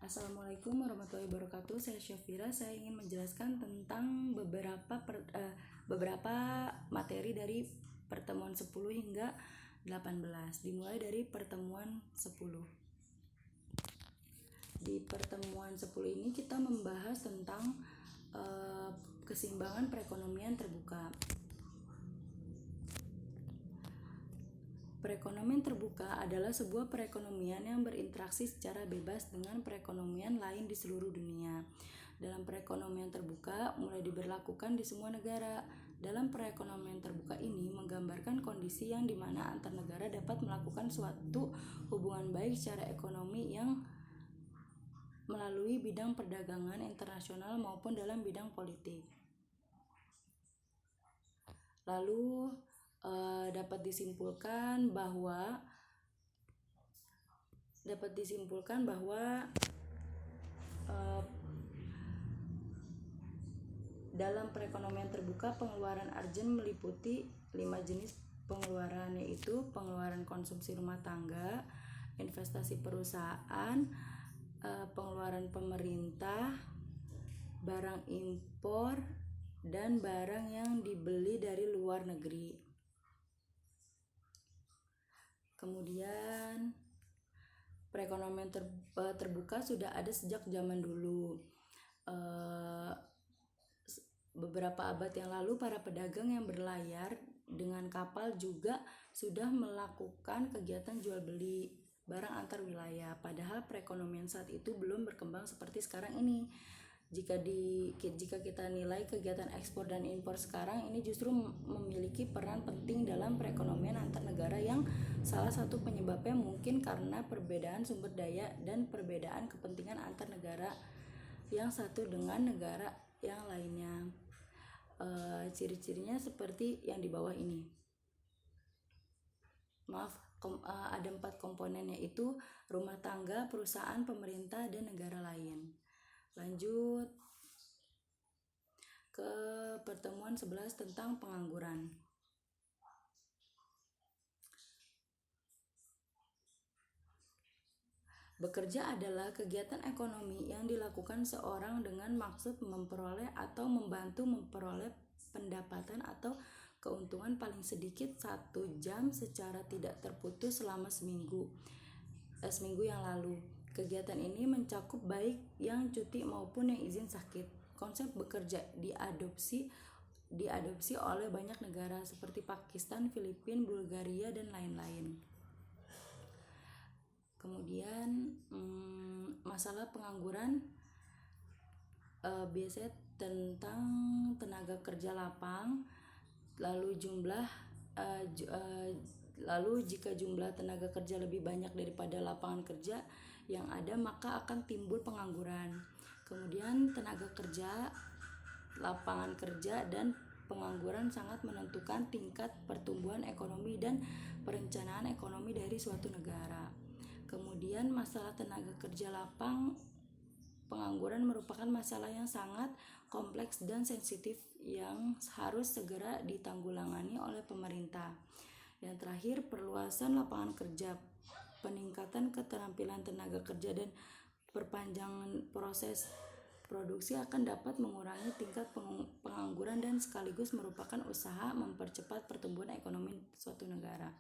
Assalamualaikum warahmatullahi wabarakatuh. Saya Syafira. Saya ingin menjelaskan tentang beberapa materi dari pertemuan 10 hingga 18. Dimulai dari pertemuan 10. Di pertemuan 10 ini kita membahas tentang keseimbangan perekonomian terbuka. Perekonomian terbuka adalah sebuah perekonomian yang berinteraksi secara bebas dengan perekonomian lain di seluruh dunia. Dalam perekonomian terbuka mulai diberlakukan di semua negara. Dalam perekonomian terbuka ini menggambarkan kondisi yang dimana antar negara dapat melakukan suatu hubungan baik secara ekonomi yang melalui bidang perdagangan internasional maupun dalam bidang politik. Lalu dapat disimpulkan bahwa dalam perekonomian terbuka pengeluaran urgent meliputi 5 jenis pengeluaran, yaitu pengeluaran konsumsi rumah tangga, investasi perusahaan, pengeluaran pemerintah, barang impor, dan barang yang dibeli dari luar negeri. Kemudian perekonomian terbuka sudah ada sejak zaman dulu. Beberapa abad yang lalu para pedagang yang berlayar dengan kapal juga sudah melakukan kegiatan jual beli barang antar wilayah. Padahal perekonomian saat itu belum berkembang seperti sekarang ini. Jika kita nilai kegiatan ekspor dan impor sekarang ini justru memiliki peran penting dalam perekonomian antar negara, yang salah satu penyebabnya mungkin karena perbedaan sumber daya dan perbedaan kepentingan antar negara yang satu dengan negara yang lainnya. Ciri-cirinya seperti yang di bawah ini. Ada 4 komponen, yaitu rumah tangga, perusahaan, pemerintah, dan negara lain. Lanjut ke pertemuan 11 tentang pengangguran. Bekerja adalah kegiatan ekonomi yang dilakukan seorang dengan maksud memperoleh atau membantu memperoleh pendapatan atau keuntungan paling sedikit 1 jam secara tidak terputus selama seminggu yang lalu. Kegiatan ini mencakup baik yang cuti maupun yang izin sakit. Konsep bekerja diadopsi oleh banyak negara seperti Pakistan, Filipina, Bulgaria, dan lain-lain. Kemudian masalah pengangguran biasanya tentang tenaga kerja lapang. Lalu jika jumlah tenaga kerja lebih banyak daripada lapangan kerja yang ada, maka akan timbul pengangguran. Kemudian tenaga kerja, lapangan kerja, dan pengangguran sangat menentukan tingkat pertumbuhan ekonomi dan perencanaan ekonomi dari suatu negara. Kemudian masalah tenaga kerja lapang, pengangguran merupakan masalah yang sangat kompleks dan sensitif yang harus segera ditanggulangi oleh pemerintah. Yang terakhir, perluasan lapangan kerja, peningkatan keterampilan tenaga kerja, dan perpanjangan proses produksi akan dapat mengurangi tingkat pengangguran dan sekaligus merupakan usaha mempercepat pertumbuhan ekonomi suatu negara.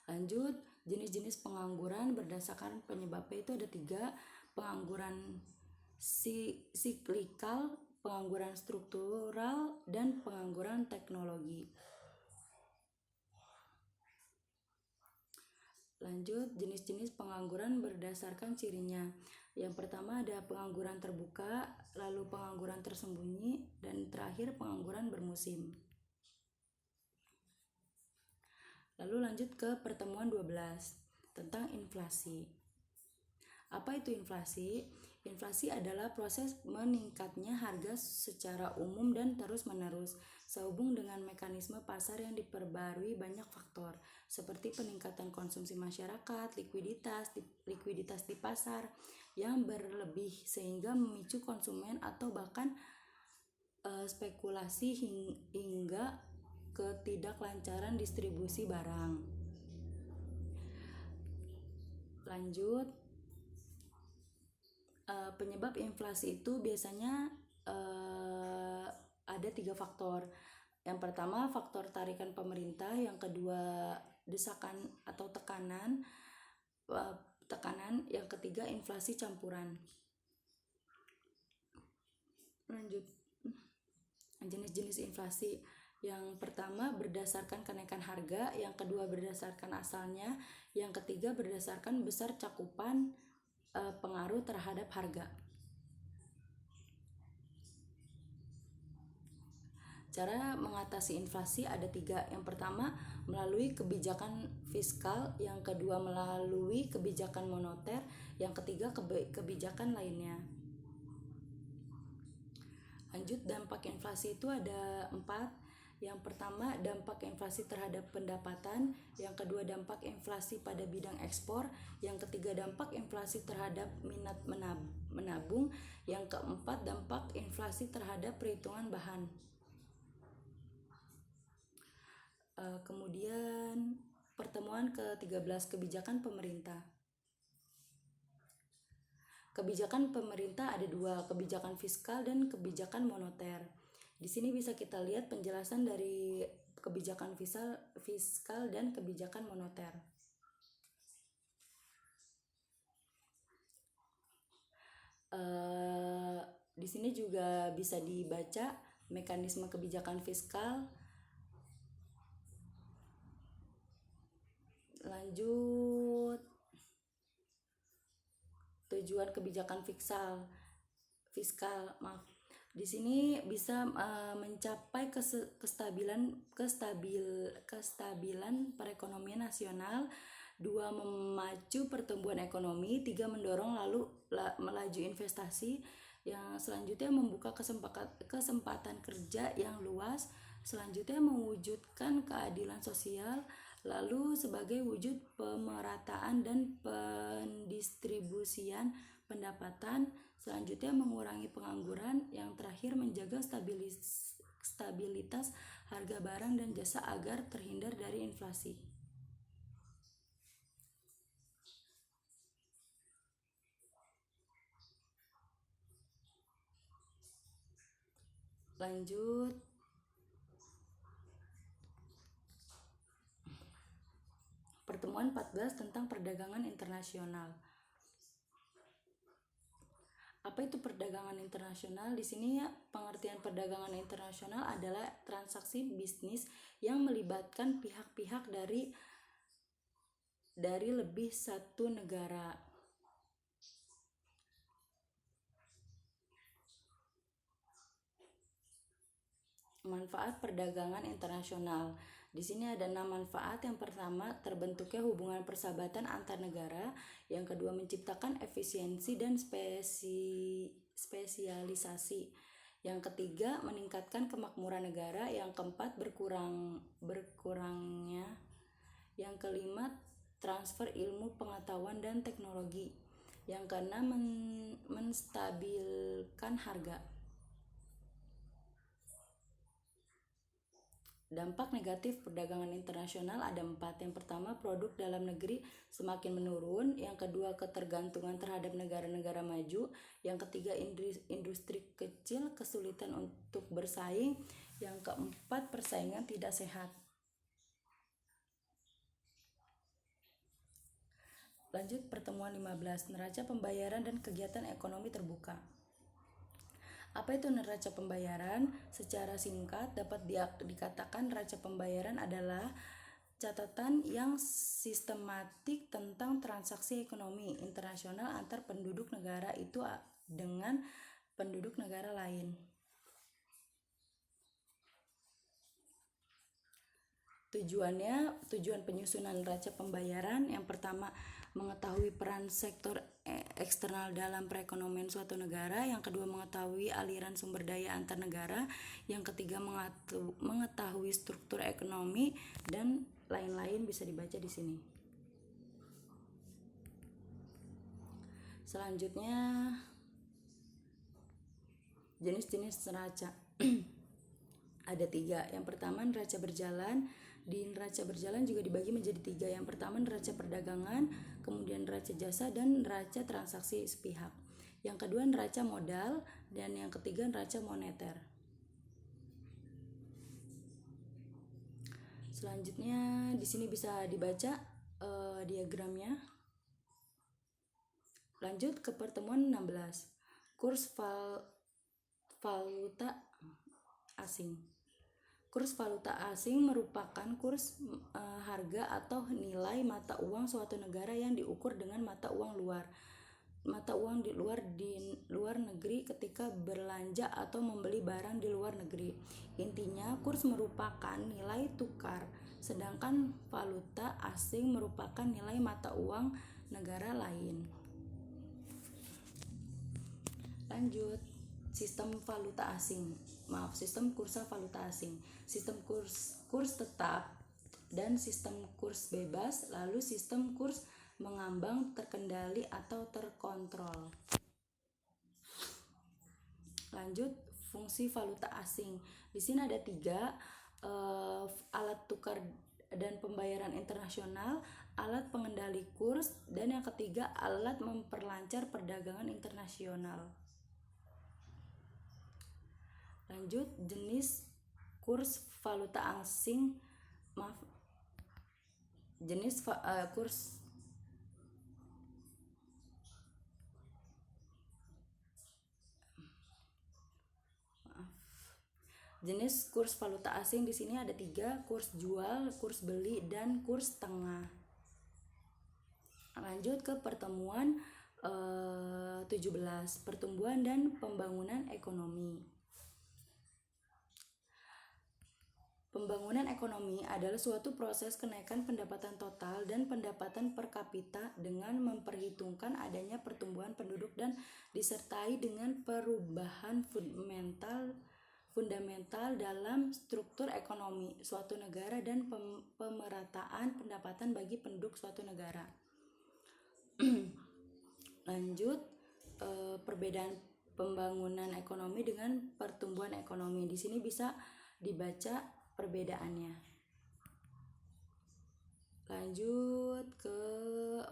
Lanjut, jenis-jenis pengangguran berdasarkan penyebabnya itu ada 3. Pengangguran siklikal, pengangguran struktural, dan pengangguran teknologi. Lanjut, jenis-jenis pengangguran berdasarkan cirinya. Yang pertama ada pengangguran terbuka, lalu pengangguran tersembunyi, dan terakhir pengangguran bermusim. Lalu lanjut ke pertemuan 12 tentang inflasi. Apa itu inflasi? Inflasi adalah proses meningkatnya harga secara umum dan terus-menerus, sehubung dengan mekanisme pasar yang diperbarui banyak faktor, seperti peningkatan konsumsi masyarakat, likuiditas di pasar yang berlebih sehingga memicu konsumen atau bahkan spekulasi hingga ketidaklancaran distribusi barang. Lanjut, Penyebab inflasi itu biasanya ada 3 faktor. Yang pertama faktor tarikan pemerintah, yang kedua desakan atau tekanan, yang ketiga inflasi campuran. Lanjut, jenis-jenis inflasi. Yang pertama berdasarkan kenaikan harga, yang kedua berdasarkan asalnya, yang ketiga berdasarkan besar cakupan pengaruh terhadap harga. Cara mengatasi inflasi ada 3. Yang pertama melalui kebijakan fiskal, yang kedua melalui kebijakan moneter, yang ketiga kebijakan lainnya. Lanjut, dampak inflasi itu ada 4. Yang pertama dampak inflasi terhadap pendapatan, yang kedua dampak inflasi pada bidang ekspor, yang ketiga dampak inflasi terhadap minat menabung, yang keempat dampak inflasi terhadap perhitungan bahan. Kemudian pertemuan ke-13 kebijakan pemerintah. Kebijakan pemerintah ada 2, kebijakan fiskal dan kebijakan moneter. Di sini bisa kita lihat penjelasan dari kebijakan fiskal dan kebijakan moneter. Di sini juga bisa dibaca mekanisme kebijakan fiskal. Lanjut, tujuan kebijakan fiskal. Di sini bisa mencapai kestabilan perekonomian nasional, 2 memacu pertumbuhan ekonomi, 3 mendorong melaju investasi, yang selanjutnya membuka kesempatan kerja yang luas, selanjutnya mewujudkan keadilan sosial, lalu sebagai wujud pemerataan dan pendistribusian pendapatan, selanjutnya mengurangi pengangguran, yang terakhir menjaga stabilitas harga barang dan jasa agar terhindar dari inflasi. Lanjut, pertemuan 14 tentang perdagangan internasional. Apa itu perdagangan internasional? Di sini pengertian perdagangan internasional adalah transaksi bisnis yang melibatkan pihak-pihak dari lebih satu negara. Manfaat perdagangan internasional. Di sini ada 6 manfaat. Yang pertama, terbentuknya hubungan persahabatan antar negara. Yang kedua, menciptakan efisiensi dan spesialisasi. Yang ketiga, meningkatkan kemakmuran negara. Yang keempat, berkurangnya. Yang kelima, transfer ilmu, pengetahuan, dan teknologi. Yang keenam, menstabilkan harga. Dampak negatif perdagangan internasional ada 4. Yang pertama, produk dalam negeri semakin menurun. Yang kedua, ketergantungan terhadap negara-negara maju. Yang ketiga, industri kecil kesulitan untuk bersaing. Yang keempat, persaingan tidak sehat. Lanjut, pertemuan 15, neraca pembayaran dan kegiatan ekonomi terbuka. Apa itu neraca pembayaran? Secara singkat dapat dikatakan neraca pembayaran adalah catatan yang sistematik tentang transaksi ekonomi internasional antar penduduk negara itu dengan penduduk negara lain. Tujuan penyusunan neraca pembayaran, yang pertama mengetahui peran sektor eksternal dalam perekonomian suatu negara, yang kedua mengetahui aliran sumber daya antar negara, yang ketiga mengetahui struktur ekonomi, dan lain-lain bisa dibaca di sini. Selanjutnya, jenis-jenis neraca. Ada 3. Yang pertama, neraca berjalan. Di neraca berjalan juga dibagi menjadi 3. Yang pertama, neraca perdagangan, kemudian neraca jasa, dan neraca transaksi sepihak. Yang kedua neraca modal, dan yang ketiga neraca moneter. Selanjutnya di sini bisa dibaca diagramnya. Lanjut ke pertemuan 16. Kurs valuta asing. Kurs valuta asing merupakan kurs harga atau nilai mata uang suatu negara yang diukur dengan mata uang di luar negeri ketika belanja atau membeli barang di luar negeri. Intinya, kurs merupakan nilai tukar, sedangkan valuta asing merupakan nilai mata uang negara lain. Lanjut, sistem kursa valuta asing. Sistem kurs tetap dan sistem kurs bebas, lalu sistem kurs mengambang, terkendali atau terkontrol. Lanjut, fungsi valuta asing. Di sini ada 3, alat tukar dan pembayaran internasional, alat pengendali kurs, dan yang ketiga alat memperlancar perdagangan internasional. Lanjut, jenis kurs valuta asing. Jenis kurs valuta asing di sini ada 3, kurs jual, kurs beli, dan kurs tengah. Lanjut ke pertemuan 17, pertumbuhan dan pembangunan ekonomi. Pembangunan ekonomi adalah suatu proses kenaikan pendapatan total dan pendapatan per kapita dengan memperhitungkan adanya pertumbuhan penduduk dan disertai dengan perubahan fundamental dalam struktur ekonomi suatu negara dan pemerataan pendapatan bagi penduduk suatu negara. Lanjut, perbedaan pembangunan ekonomi dengan pertumbuhan ekonomi. Di sini bisa dibaca perbedaannya. Lanjut ke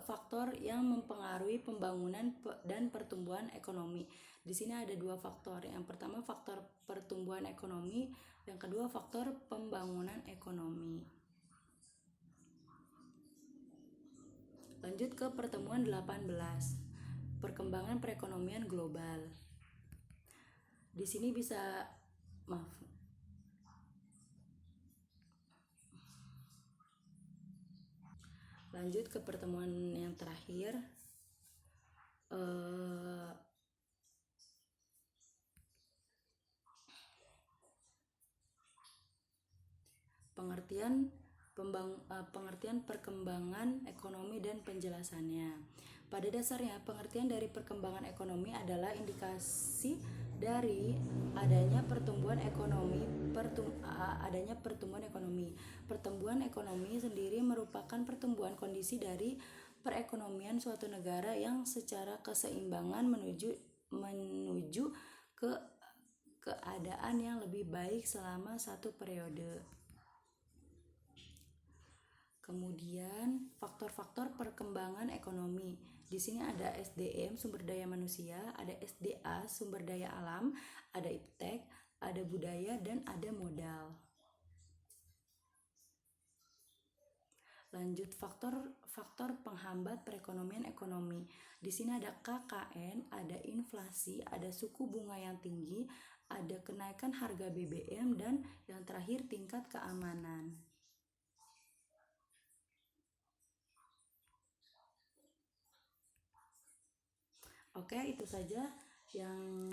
faktor yang mempengaruhi pembangunan dan pertumbuhan ekonomi. Di sini ada 2 faktor. Yang pertama faktor pertumbuhan ekonomi, yang kedua faktor pembangunan ekonomi. Lanjut ke pertemuan 18. Perkembangan perekonomian global. Di sini lanjut ke pertemuan yang terakhir. Pengertian perkembangan ekonomi dan penjelasannya. Pada dasarnya, pengertian dari perkembangan ekonomi adalah indikasi dari adanya pertumbuhan ekonomi. Pertumbuhan ekonomi sendiri merupakan pertumbuhan kondisi dari perekonomian suatu negara yang secara keseimbangan menuju ke keadaan yang lebih baik selama satu periode. Kemudian faktor-faktor perkembangan ekonomi. Di sini ada SDM, sumber daya manusia, ada SDA, sumber daya alam, ada iptek, ada budaya, dan ada modal. Lanjut, faktor penghambat perekonomian ekonomi. Di sini ada KKN, ada inflasi, ada suku bunga yang tinggi, ada kenaikan harga BBM, dan yang terakhir tingkat keamanan. Oke, itu saja yang